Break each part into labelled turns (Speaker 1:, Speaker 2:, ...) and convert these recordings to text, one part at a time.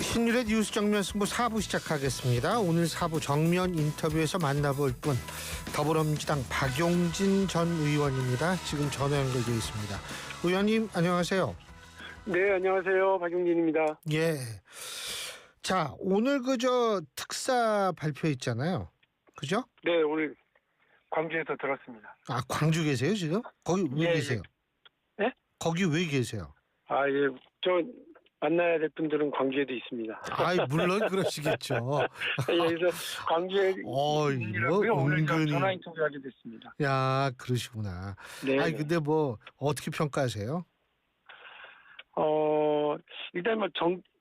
Speaker 1: 신율의 뉴스 정면 승부 4부 시작하겠습니다. 오늘 4부 정면 인터뷰에서 만나볼 분 더불어민주당 박용진 전 의원입니다. 지금 전화 연결되어 있습니다. 의원님 안녕하세요.
Speaker 2: 네, 안녕하세요. 박용진입니다.
Speaker 1: 예. 자, 오늘 그저 특사 발표했잖아요. 그죠?
Speaker 2: 네, 오늘 광주에서 들었습니다.
Speaker 1: 아, 광주 계세요 지금? 거기 왜
Speaker 2: 예,
Speaker 1: 계세요?
Speaker 2: 예?
Speaker 1: 거기 왜 계세요?
Speaker 2: 아, 예. 저 만나야 될 분들은 광주에도 있습니다.
Speaker 1: 아이, 물론 그러시겠죠.
Speaker 2: 예, 그래서 광주에
Speaker 1: 이거
Speaker 2: 오늘
Speaker 1: 은근히.
Speaker 2: 전화 인터뷰하게 됐습니다.
Speaker 1: 야, 그러시구나.
Speaker 2: 네.
Speaker 1: 아니, 근데 뭐 어떻게 평가하세요?
Speaker 2: 일단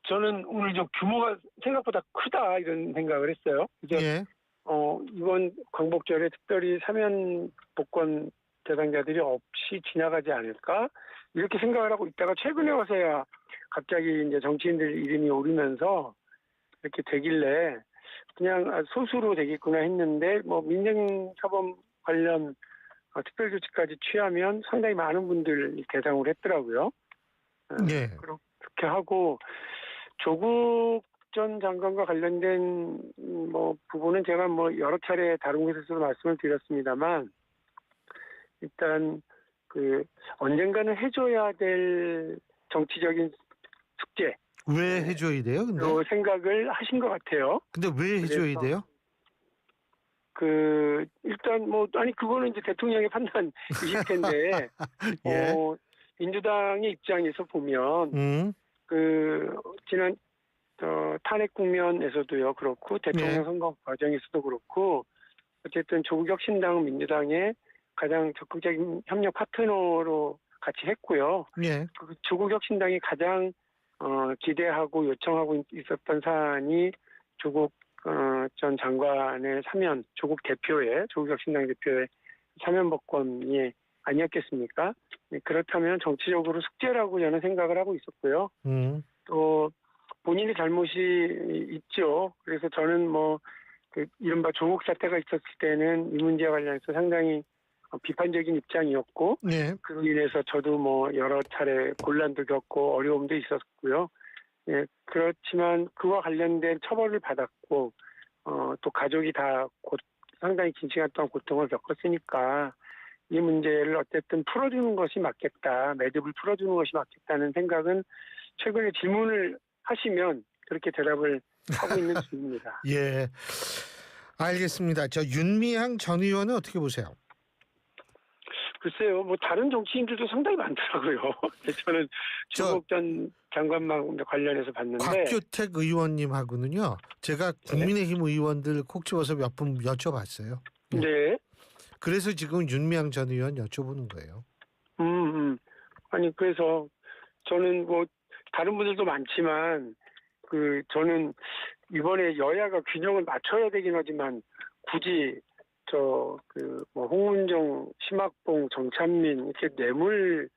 Speaker 2: 저는 오늘 좀 규모가 생각보다 크다 이런 생각을 했어요. 그래서
Speaker 1: 예.
Speaker 2: 이번 광복절에 특별히 사면 복권 대상자들이 없이 지나가지 않을까 이렇게 생각을 하고 있다가 최근에 와서야 갑자기 이제 정치인들 이름이 오르면서 이렇게 되길래 그냥 소수로 되겠구나 했는데 뭐 민정사범 관련 특별조치까지 취하면 상당히 많은 분들이 대상으로 했더라고요.
Speaker 1: 예.
Speaker 2: 그렇게 하고 조국 전 장관과 관련된 뭐 부분은 제가 뭐 여러 차례 다른 곳에서도 말씀을 드렸습니다만 일단 그 언젠가는 해줘야 될 정치적인 숙제.
Speaker 1: 왜 해줘야 돼요? 근데
Speaker 2: 생각을 하신 것 같아요.
Speaker 1: 근데 왜 해줘야 돼요?
Speaker 2: 일단 그거는 이제 대통령의 판단이실 텐데
Speaker 1: 예.
Speaker 2: 민주당의 입장에서 보면 지난 탄핵 국면에서도요 그렇고 대통령
Speaker 1: 네.
Speaker 2: 선거 과정에서도 그렇고 어쨌든 조국혁신당은 민주당의 가장 적극적인 협력 파트너로 같이 했고요.
Speaker 1: 예.
Speaker 2: 그 조국혁신당이 가장 기대하고 요청하고 있었던 사안이 조국 전 장관의 사면, 조국혁신당 대표의 사면 복권이 아니었겠습니까? 그렇다면 정치적으로 숙제라고 저는 생각을 하고 있었고요. 또 본인의 잘못이 있죠. 그래서 저는 이른바 조국 사태가 있었을 때는 이 문제와 관련해서 상당히 비판적인 입장이었고,
Speaker 1: 예.
Speaker 2: 그로 인해서 저도 여러 차례 곤란도 겪고 어려움도 있었고요. 예, 그렇지만 그와 관련된 처벌을 받았고, 또 가족이 다 상당히 긴 시간 동안 고통을 겪었으니까 이 문제를 어쨌든 풀어주는 것이 맞겠다, 매듭을 풀어주는 것이 맞겠다는 생각은 최근에 질문을 하시면 그렇게 대답을 하고 있는 중입니다.
Speaker 1: 예. 알겠습니다. 저 윤미향 전 의원은 어떻게 보세요?
Speaker 2: 글쎄요, 다른 정치인들도 상당히 많더라고요. 저는 조국 전 장관만 관련해서 봤는데.
Speaker 1: 곽규택 의원님하고는요, 제가 국민의힘 의원들 콕 집어서 몇 분 여쭤봤어요.
Speaker 2: 네.
Speaker 1: 그래서 지금 윤미향 전 의원 여쭤보는 거예요.
Speaker 2: 아니, 그래서 저는 다른 분들도 많지만, 저는 이번에 여야가 균형을 맞춰야 되긴 하지만, 굳이 홍문종, 심학봉, 정찬민 이렇게 뇌물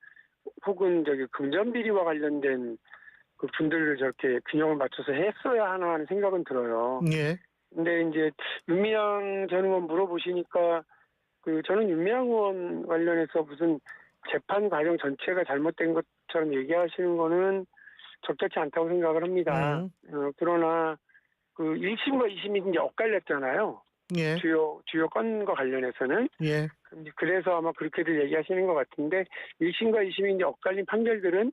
Speaker 2: 혹은 금전 비리와 관련된 그 분들을 저렇게 균형을 맞춰서 했어야 하나 하는 생각은 들어요.
Speaker 1: 예.
Speaker 2: 근데 이제 윤미향 전 의원 물어보시니까 저는 윤미향 의원 관련해서 무슨 재판 과정 전체가 잘못된 것처럼 얘기하시는 거는 적절치 않다고 생각을 합니다. 그러나 1심과 2심이 이제 엇갈렸잖아요.
Speaker 1: 예.
Speaker 2: 주요 건과 관련해서는.
Speaker 1: 예.
Speaker 2: 그래서 아마 그렇게들 얘기하시는 것 같은데 1심과 2심이 이제 엇갈린 판결들은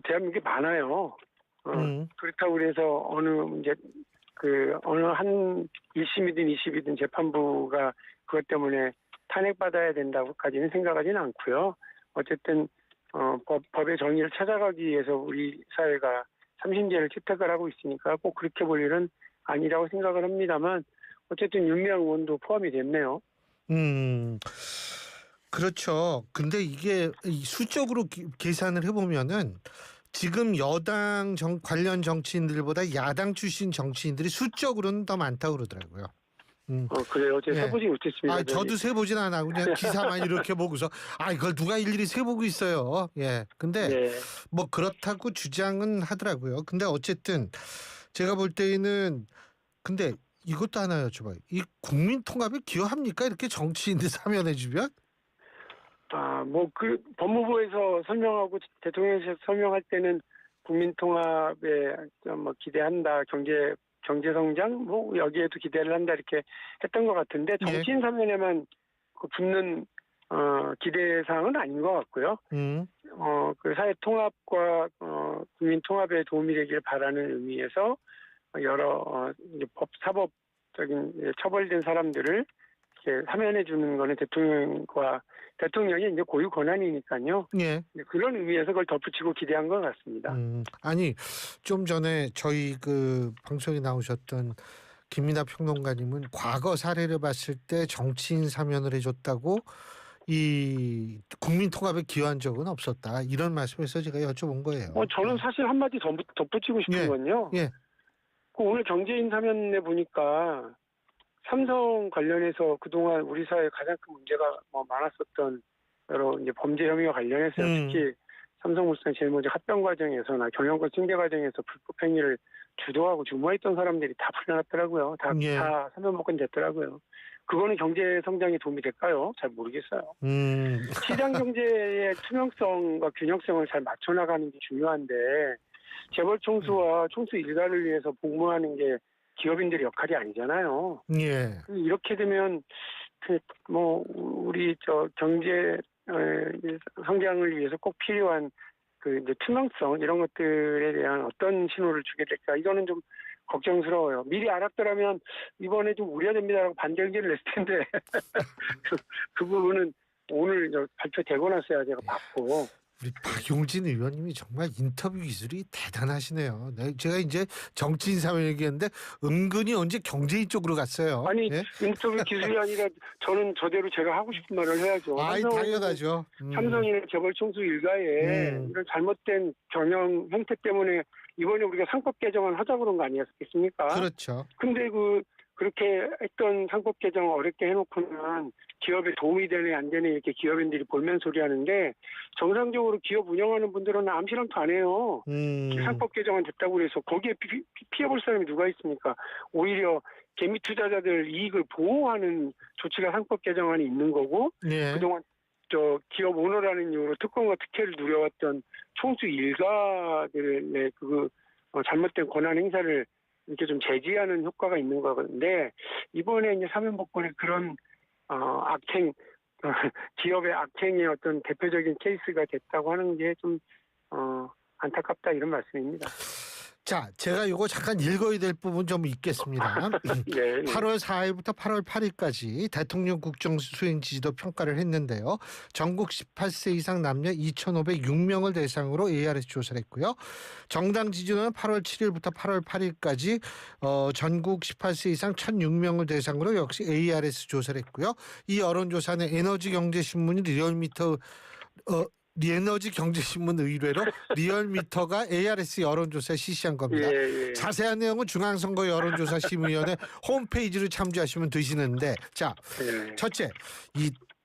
Speaker 2: 대한민국에 많아요. 그렇다고 그래서 어느 한 1심이든 2심이든 재판부가 그것 때문에 탄핵받아야 된다고까지는 생각하지는 않고요. 어쨌든 법의 정의를 찾아가기 위해서 우리 사회가 삼심제를 채택을 하고 있으니까 꼭 그렇게 볼 일은 아니라고 생각을 합니다만 어쨌든 윤미향 의원도 포함이 됐네요.
Speaker 1: 그렇죠. 근데 이게 수적으로 계산을 해보면은 지금 여당 관련 정치인들보다 야당 출신 정치인들이 수적으로는 더 많다고 그러더라고요.
Speaker 2: 그래요? 제가 세보지 못했습니다.
Speaker 1: 저도 세보진 않아. 그냥 기사만 이렇게 보고서 이걸 누가 일일이 세보고 있어요. 예. 근데
Speaker 2: 네.
Speaker 1: 그렇다고 주장은 하더라고요. 근데 어쨌든 제가 볼 때에는 근데 이것도 하나 여쭤봐요. 이 국민 통합에 기여합니까? 이렇게 정치인들 사면해주면?
Speaker 2: 법무부에서 설명하고 대통령실에서 설명할 때는 국민 통합에 뭐 기대한다, 경제 성장 뭐 여기에도 기대를 한다 이렇게 했던 것 같은데 정치인 사면에만 붙는 기대 사항은 아닌 것 같고요. 그 사회 통합과 국민 통합에 도움이 되길 바라는 의미에서 여러 이제 사법적인 처벌된 사람들을 이렇게 사면해 주는 거는 대통령이 이제 고유 권한이니까요.
Speaker 1: 예.
Speaker 2: 그런 의미에서 그걸 덧붙이고 기대한 것 같습니다.
Speaker 1: 아니 좀 전에 저희 그 방송에 나오셨던 김민하 평론가님은 과거 사례를 봤을 때 정치인 사면을 해줬다고 이 국민 통합에 기여한 적은 없었다 이런 말씀에서 제가 여쭤본 거예요.
Speaker 2: 저는 사실 한마디 덧붙이고 싶은 건요.
Speaker 1: 예.
Speaker 2: 그 오늘 경제인 사면에 보니까 삼성 관련해서 그동안 우리 사회에 가장 큰 문제가 많았었던 여러 이제 범죄 혐의와 관련해서 특히 삼성물산 제일 먼저 합병 과정에서나 경영권 승계 과정에서 불법 행위를 주도하고 주모했던 사람들이 다 풀려났더라고요. 다 사면복권 됐더라고요. 그거는 경제 성장에 도움이 될까요? 잘 모르겠어요. 시장 경제의 투명성과 균형성을 잘 맞춰나가는 게 중요한데 재벌 총수와 총수 일가를 위해서 복무하는 게 기업인들의 역할이 아니잖아요.
Speaker 1: 예.
Speaker 2: 이렇게 되면 우리 경제 성장을 위해서 꼭 필요한 그 이제 투명성 이런 것들에 대한 어떤 신호를 주게 될까 이거는 좀 걱정스러워요. 미리 알았더라면 이번에 좀 우려됩니다라고 반대 의견을 냈을 텐데 그 부분은 오늘 발표되고 나서야 제가 봤고.
Speaker 1: 우리 박용진 의원님이 정말 인터뷰 기술이 대단하시네요. 제가 이제 정치인 사회 얘기했는데 은근히 언제 경제인 쪽으로 갔어요.
Speaker 2: 아니
Speaker 1: 예?
Speaker 2: 인터뷰 기술이 아니라 저는 저대로 제가 하고 싶은 말을 해야죠.
Speaker 1: 당연하죠.
Speaker 2: 삼성이나 재벌 총수 일가의 이런 잘못된 경영 행태 때문에 이번에 우리가 상법 개정안 하자고 그런 거 아니었겠습니까?
Speaker 1: 그렇죠.
Speaker 2: 근데 그렇게 했던 상법 개정 어렵게 해놓고는 기업에 도움이 되네 안 되네 이렇게 기업인들이 볼멘 소리 하는데 정상적으로 기업 운영하는 분들은 암시랑도 안 해요. 상법 개정안 됐다고 해서 거기에 피해볼 사람이 누가 있습니까? 오히려 개미 투자자들 이익을 보호하는 조치가 상법 개정안이 있는 거고 그동안 기업 오너라는 이유로 특권과 특혜를 누려왔던 총수 일가들의 잘못된 권한 행사를 이렇게 좀 제지하는 효과가 있는 거건데 이번에 이제 사면복권의 그런 기업의 악행의 어떤 대표적인 케이스가 됐다고 하는 게 좀 안타깝다 이런 말씀입니다.
Speaker 1: 자, 제가 이거 잠깐 읽어야 될 부분 좀 있겠습니다.
Speaker 2: 네.
Speaker 1: 8월 4일부터 8월 8일까지 대통령 국정 수행 지지도 평가를 했는데요. 전국 18세 이상 남녀 2,506명을 대상으로 ARS 조사를 했고요. 정당 지지도는 8월 7일부터 8월 8일까지 전국 18세 이상 1,006명을 대상으로 역시 ARS 조사를 했고요. 이 여론조사는 에너지경제신문이 에너지경제신문 의뢰로 리얼미터가 ARS 여론조사에 실시한 겁니다.
Speaker 2: 예.
Speaker 1: 자세한 내용은 중앙선거 여론조사심의위원회 홈페이지를 참조하시면 되시는데 자, 첫째,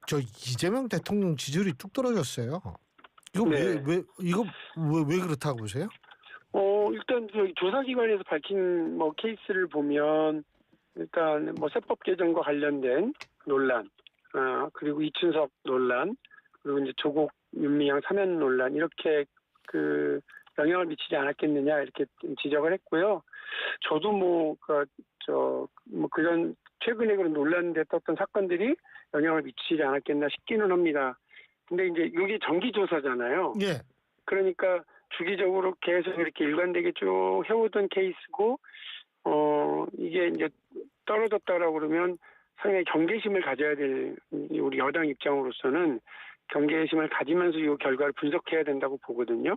Speaker 1: 이재명 대통령 지지율이 뚝 떨어졌어요. 이거 왜 그렇다고 보세요?
Speaker 2: 일단 조사기관에서 밝힌 케이스를 보면 일단 세법 개정과 관련된 논란, 그리고 이춘석 논란, 그리고 이제 조국 윤미향 사면 논란 이렇게 영향을 미치지 않았겠느냐 이렇게 지적을 했고요. 저도 그런 최근에 그런 논란됐던 사건들이 영향을 미치지 않았겠나 싶기는 합니다. 근데 이제 이게 정기조사잖아요.
Speaker 1: 예.
Speaker 2: 그러니까 주기적으로 계속 이렇게 일관되게 쭉 해오던 케이스고, 이게 이제 떨어졌다라고 그러면 상당히 경계심을 가져야 될 우리 여당 입장으로서는 경계심을 가지면서 이 결과를 분석해야 된다고 보거든요.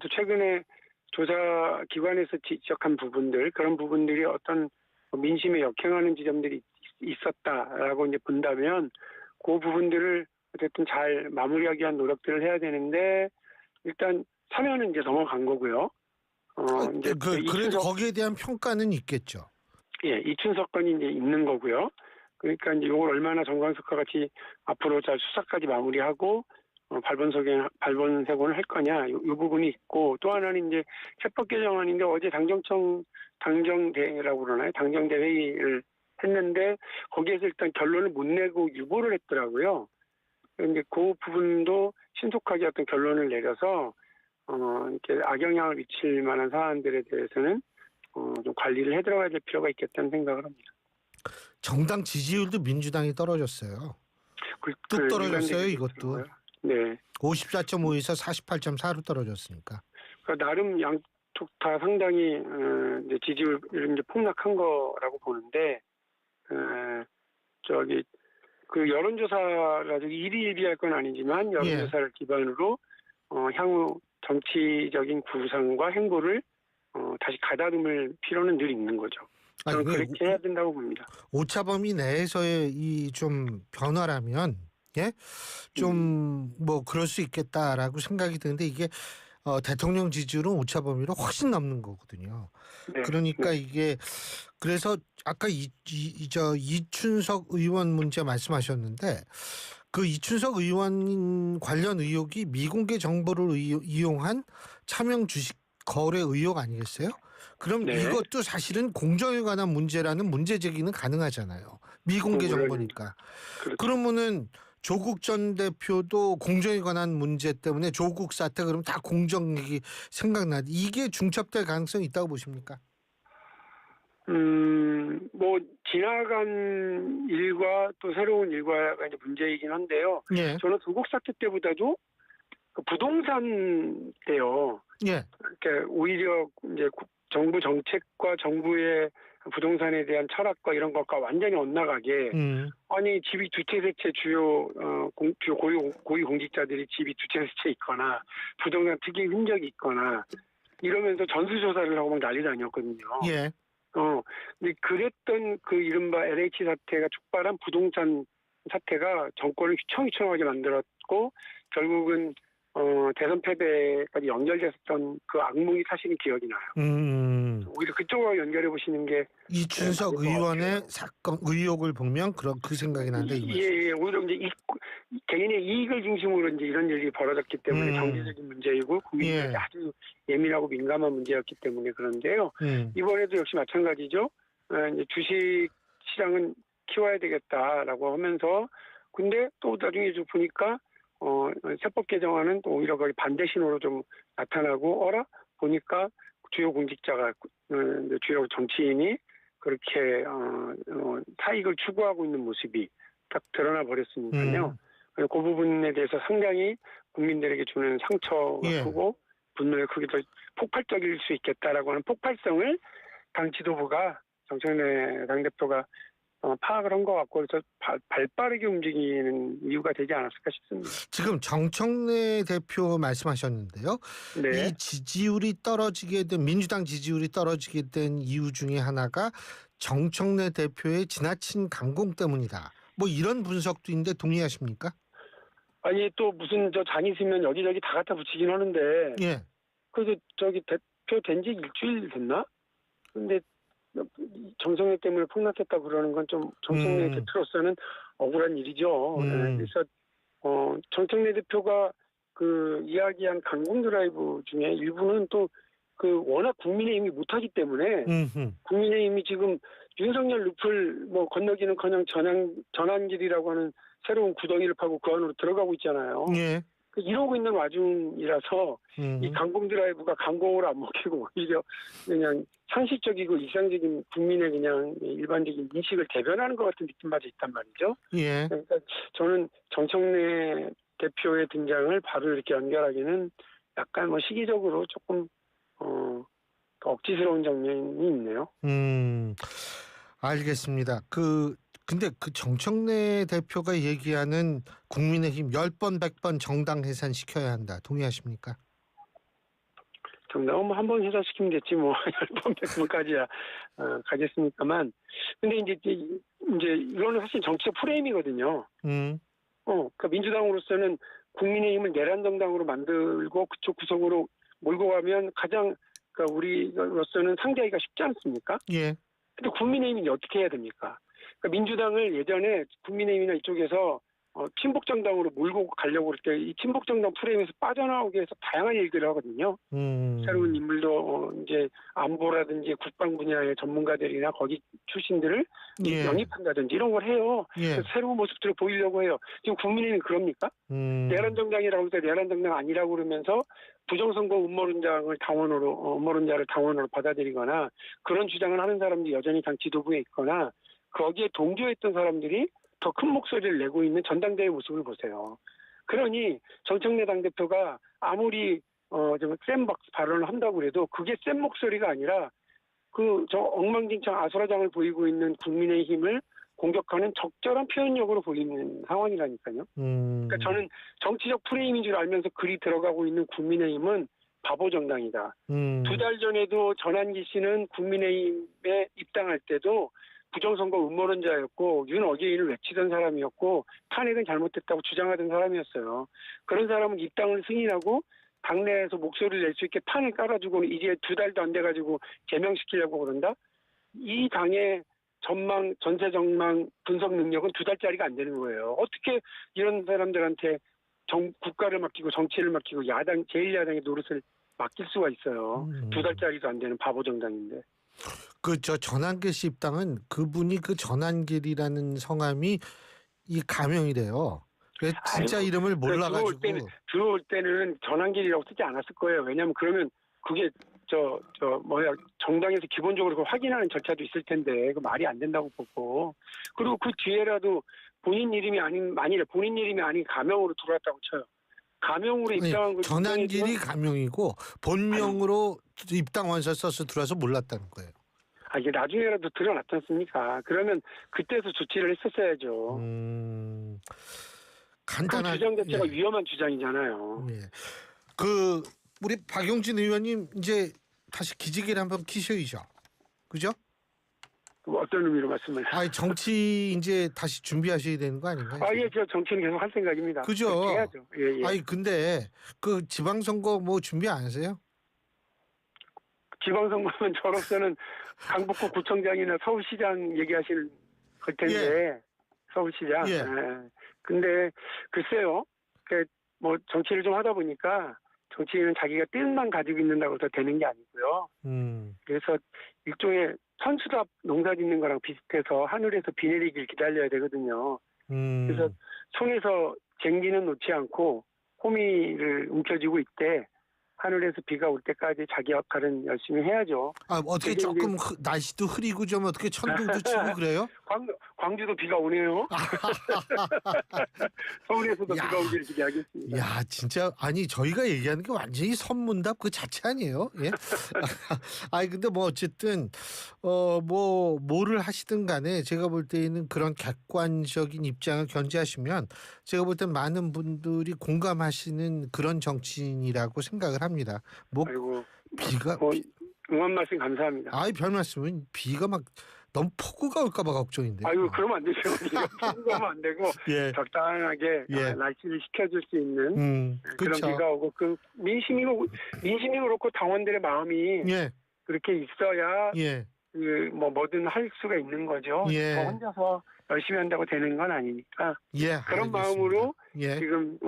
Speaker 2: 또 최근에 조사 기관에서 지적한 부분들, 그런 부분들이 어떤 민심에 역행하는 지점들이 있었다라고 이제 본다면 그 부분들을 어쨌든 잘 마무리하기 위한 노력들을 해야 되는데 일단 사면은 이제 넘어간 거고요.
Speaker 1: 그래도 거기에 대한 평가는 있겠죠.
Speaker 2: 예, 이춘석 건이 이제 있는 거고요. 그러니까 이제 이걸 얼마나 정광석과 같이 앞으로 잘 수사까지 마무리하고 발본색원을 할 거냐 이 부분이 있고 또 하나는 이제 세법 개정안인데 어제 당정대라고 그러나요? 당정대 회의를 했는데 거기에서 일단 결론을 못 내고 유보를 했더라고요. 그런데 그 부분도 신속하게 어떤 결론을 내려서 이렇게 악영향을 미칠 만한 사안들에 대해서는 좀 관리를 해 들어가야 될 필요가 있겠다는 생각을 합니다.
Speaker 1: 정당 지지율도 민주당이 떨어졌어요. 뚝 떨어졌어요, 이것도.
Speaker 2: 네.
Speaker 1: 54.5에서 48.4로 떨어졌으니까.
Speaker 2: 그러니까 나름 양쪽 다 상당히 이제 지지율이 이제 폭락한 거라고 보는데 그 여론조사가 일희일비할 건 아니지만 여론조사를 기반으로 향후 정치적인 구상과 행보를 다시 가다듬을 필요는 늘 있는 거죠. 저는 그렇게 해야 된다고 봅니다.
Speaker 1: 오차범위 내에서의 이 좀 변화라면 좀 뭐 그럴 수 있겠다라고 생각이 드는데 이게 대통령 지지율은 오차범위로 훨씬 넘는 거거든요.
Speaker 2: 네,
Speaker 1: 그러니까 이게 그래서 아까 이춘석 의원 문제 말씀하셨는데 그 이춘석 의원 관련 의혹이 미공개 정보를 이용한 차명 주식 거래 의혹 아니겠어요? 그럼 이것도 사실은 공정에 관한 문제라는 문제 제기는 가능하잖아요. 미공개 정보니까.
Speaker 2: 그렇죠.
Speaker 1: 그러면은 조국 전 대표도 공정에 관한 문제 때문에 조국 사태 그러면 다 공정이 생각나. 이게 중첩될 가능성이 있다고 보십니까?
Speaker 2: 뭐 지나간 일과 또 새로운 일과가 이제 문제이긴 한데요.
Speaker 1: 예.
Speaker 2: 저는 조국 사태 때보다도 그 부동산 때요.
Speaker 1: 예.
Speaker 2: 이렇게 오히려 이제 정부 정책과 정부의 부동산에 대한 철학과 이런 것과 완전히 엇나가게 아니 집이 두 채 세 채 주요 고위 공직자들이 집이 두 채 세 채 있거나 부동산 특이의 흔적이 있거나 이러면서 전수조사를 하고 막 난리도 아니었거든요.
Speaker 1: 예.
Speaker 2: 근데 그랬던 그 이른바 LH 사태가 촉발한 부동산 사태가 정권을 휘청휘청하게 만들었고 결국은 대선 패배까지 연결됐었던 그 악몽이 사실은 기억이 나요. 오히려 그쪽으로 연결해 보시는 게
Speaker 1: 이춘석 의원의 사건 의혹을 보면 그 생각이 나는데
Speaker 2: 예, 오히려 이제 개인의 이익을 중심으로 이제 이런 일이 벌어졌기 때문에 정치적인 문제이고 국민들에게 아주 예민하고 민감한 문제였기 때문에 그런데요. 이번에도 역시 마찬가지죠. 이제 주식 시장은 키워야 되겠다라고 하면서 근데 또 나중에 좀 보니까 세법 개정안은 또 오히려 거기 반대 신호로 좀 나타나고 보니까 주요 공직자가 주요 정치인이 그렇게 사익을 추구하고 있는 모습이 딱 드러나 버렸으니까요. 그 부분에 대해서 상당히 국민들에게 주는 상처가 크고 분노의 크기도 폭발적일 수 있겠다라고 하는 폭발성을 당 지도부가 정청래 당대표가 파악을 한 것 같고 그래서 발빠르게 움직이는 이유가 되지 않았을까 싶습니다.
Speaker 1: 지금 정청래 대표 말씀하셨는데요.
Speaker 2: 네.
Speaker 1: 이 지지율이 떨어지게 된 민주당 지지율이 떨어지게 된 이유 중에 하나가 정청래 대표의 지나친 강공 때문이다. 뭐 이런 분석도 있는데 동의하십니까?
Speaker 2: 아니 또 무슨 장 있으면 여기저기 다 갖다 붙이긴 하는데 그래도 대표 된 지 일주일 됐나? 근데 정청래 때문에 폭락했다 그러는 건 좀 정청래 대표로서는 억울한 일이죠. 그래서 정청래 대표가 그 이야기한 강공 드라이브 중에 일부는 또 그 워낙 국민의힘이 못하기 때문에 국민의힘이 지금 윤석열 늪을 뭐 건너기는커녕 전환길이라고 하는 새로운 구덩이를 파고 그 안으로 들어가고 있잖아요. 이러고 있는 와중이라서 이 강공 드라이브가 강공으로 안 먹히고 오히려 그냥 상식적이고 일상적인 국민의 그냥 일반적인 인식을 대변하는 것 같은 느낌마저 있단 말이죠. 그러니까 저는 정청래 대표의 등장을 바로 이렇게 연결하기는 약간 뭐 시기적으로 조금 억지스러운 장면이 있네요.
Speaker 1: 알겠습니다. 근데 그 정청래 대표가 얘기하는 국민의힘 10번 100번 정당 해산 시켜야 한다. 동의하십니까?
Speaker 2: 정당은 뭐 한 번 해산시키면 됐지 뭐 10번 100번까지야 가겠습니까만 근데 이제 이거는 사실 정치적 프레임이거든요. 그러니까 민주당으로서는 국민의힘을 내란 정당으로 만들고 그쪽 구석으로 몰고 가면 가장 그러니까 우리로서는 상대하기가 쉽지 않습니까? 근데 국민의힘이 어떻게 해야 됩니까? 그러니까 민주당을 예전에 국민의힘이나 이쪽에서 친북 정당으로 몰고 가려고 할 때 이 친북 정당 프레임에서 빠져나오기 위해서 다양한 얘기를 하거든요. 새로운 인물도 이제 안보라든지 국방 분야의 전문가들이나 거기 출신들을
Speaker 1: 예.
Speaker 2: 영입한다든지 이런 걸 해요.
Speaker 1: 예.
Speaker 2: 새로운 모습들을 보이려고 해요. 지금 국민의힘은 그럽니까? 내란 정당이라고 할 때 내란 정당 아니라고 그러면서 부정선거 음모론자를 당원으로 받아들이거나 그런 주장을 하는 사람들이 여전히 당 지도부에 있거나 거기에 동조했던 사람들이 더 큰 목소리를 내고 있는 전당대회 모습을 보세요. 그러니 정청래 당대표가 아무리 좀 센 발언을 한다고 해도 그게 센 목소리가 아니라 저 엉망진창 아수라장을 보이고 있는 국민의힘을 공격하는 적절한 표현력으로 보이는 상황이라니까요. 그러니까 저는 정치적 프레임인 줄 알면서 글이 들어가고 있는 국민의힘은 바보 정당이다. 2달 전에도 전한기 씨는 국민의힘에 입당할 때도 부정선거 음모론자였고 윤 어게인을 외치던 사람이었고 탄핵은 잘못됐다고 주장하던 사람이었어요. 그런 사람은 입당을 승인하고 당내에서 목소리를 낼 수 있게 판을 깔아주고 이제 2달도 안 돼가지고 제명시키려고 그런다? 이 당의 전세 전망 분석 능력은 2달짜리가 안 되는 거예요. 어떻게 이런 사람들한테 국가를 맡기고 정치를 맡기고 제1야당의 노릇을 맡길 수가 있어요. 2달짜리도 안 되는 바보 정당인데.
Speaker 1: 전한길 씨 입당은 그분이 그 전한길이라는 성함이 이 가명이래요. 진짜 이름을 몰라가지고
Speaker 2: 들어올 때는 전한길이라고 쓰지 않았을 거예요. 왜냐하면 그러면 그게 정당에서 기본적으로 그걸 확인하는 절차도 있을 텐데 그 말이 안 된다고 보고 그리고 그 뒤에라도 본인 이름이 아닌 가명으로 들어왔다고 쳐요. 가명으로 입당한
Speaker 1: 전한길이 가명이고 본명으로 입당 원서 써서 들어와서 몰랐다는 거예요.
Speaker 2: 이게 나중에라도 드러났지 않습니까? 그러면 그때서 조치를 했었어야죠.
Speaker 1: 간단한
Speaker 2: 그 주장 자체가 위험한 주장이잖아요.
Speaker 1: 예. 우리 박용진 의원님 이제 다시 기지개를 한번 키셔야죠. 그죠?
Speaker 2: 어떤 의미로 말씀을?
Speaker 1: 정치 이제 다시 준비하셔야 되는 거 아닌가요?
Speaker 2: 예, 저 정치는 계속 할 생각입니다.
Speaker 1: 그죠?
Speaker 2: 해야죠. 예.
Speaker 1: 근데 그 지방선거 뭐 준비 안 하세요?
Speaker 2: 지방선거는 저로서는 강북구 구청장이나 서울시장 얘기하실 걸 텐데
Speaker 1: 예.
Speaker 2: 서울시장.
Speaker 1: 예.
Speaker 2: 근데 글쎄요. 정치를 좀 하다 보니까 정치인은 자기가 뜻만 가지고 있는다고 해서 되는 게 아니고요. 그래서 일종의 선수답 농사 짓는 거랑 비슷해서 하늘에서 비 내리길 기다려야 되거든요. 그래서 손에서 쟁기는 놓지 않고 호미를 움켜쥐고 있대. 하늘에서 비가 올 때까지 자기 역할은 열심히 해야죠.
Speaker 1: 어떻게 조금 날씨도 흐리고 좀 어떻게 천둥도 치고 그래요?
Speaker 2: 광주도 비가 오네요. 서울에서도 비가 오기를 기대하겠습니다.
Speaker 1: 야, 진짜 저희가 얘기하는 게 완전히 선문답 그 자체 아니에요? 예? 근데 뭐 어쨌든 뭐를 하시든 간에 제가 볼 때에는 그런 객관적인 입장을 견지하시면 제가 볼 땐 많은 분들이 공감하시는 그런 정치인이라고 생각을 합니다. 비가
Speaker 2: 응원 말씀 감사합니다.
Speaker 1: 별 말씀은 비가 막 너무 폭우가 올까봐 걱정인데.
Speaker 2: 그러면 안 되죠. 폭우가 오면 안 되고 적당하게 날씨를 식혀줄 수 있는 그런 비가 오고 민심이 그렇고 당원들의 마음이 그렇게 있어야 뭐든 할 수가 있는 거죠. 저 혼자서 열심히 한다고 되는 건 아니니까 그런
Speaker 1: 알겠습니다.
Speaker 2: 마음으로 지금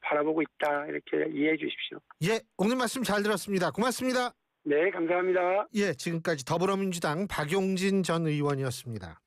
Speaker 2: 바라보고 있다 이렇게 이해해 주십시오.
Speaker 1: 오늘 말씀 잘 들었습니다. 고맙습니다.
Speaker 2: 네, 감사합니다.
Speaker 1: 지금까지 더불어민주당 박용진 전 의원이었습니다.